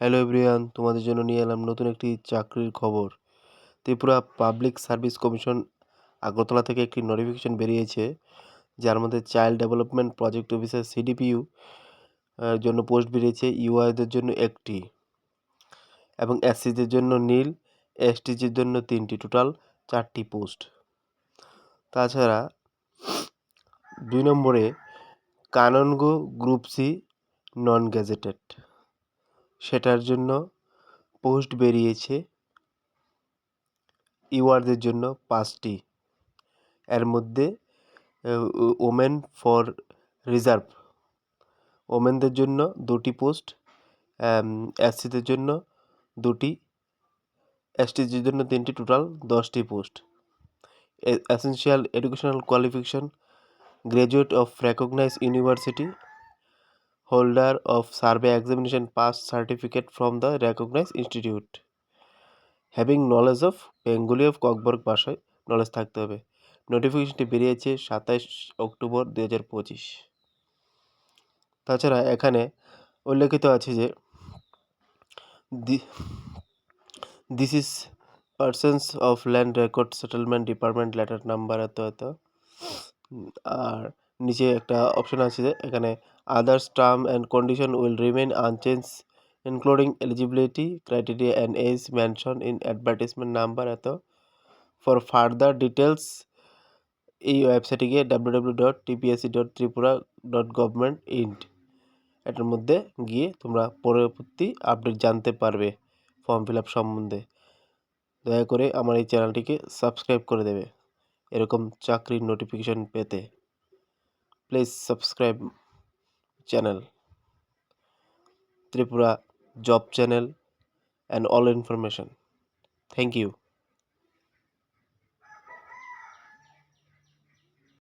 Hello everyone, তোমাদের জন্য নিয়ে এলাম নতুন একটি চাকরির খবর। Tripura public service commission Agartala থেকে একটি নোটিফিকেশন বেরিয়েছে, যার মধ্যে চাইল্ড ডেভেলপমেন্ট প্রজেক্ট অফিসার সিডিপিইউ জন্য পোস্ট বেরিয়েছে। ইউআইদের জন্য একটি এবং এসসিদের জন্য নীল, এসটিজির জন্য 3টি, টোটাল 4টি পোস্ট। তাছাড়া 2 নম্বরে Kanungo group C non gazetted, সেটার জন্য পোস্ট বেরিয়েছে। ইউআরদের জন্য 5টি, এর মধ্যে ওমেন ফর রিজার্ভ, ওমেনদের জন্য 2টি পোস্ট, এসসিদের জন্য 2টি, এসটিজির জন্য 3টি, টোটাল 10টি post. Essential educational qualification graduate of recognize university, holder of survey examination pass certificate from the recognize institute, having knowledge of Bengali of Kokborok ভাষায় নলেজ থাকতে হবে। নোটিফিকেশনটি বেরিয়েছে 27 অক্টোবর 2025। তাছাড়া এখানে উল্লেখিত আছে যে this is persons of land record settlement department letter number এত এত। আর নিচে একটা অপশন আছে যে এখানে others term and condition will remain unchange including eligibility criteria and age mention in advertisement number এত। ফর ফার্দার ডিটেলস এই ওয়েবসাইটে গিয়ে www.tpsc.tripura.government.in এটার মধ্যে গিয়ে তোমরা পরবর্তী আপডেট জানতে পারবে ফর্ম ফিল আপ সম্বন্ধে। দয়া করে আমার এই চ্যানেলটিকে সাবস্ক্রাইব করে দেবে এরকম চাকরির নোটিফিকেশন পেতে। Please subscribe channel Tripura job channel and all information. Thank you.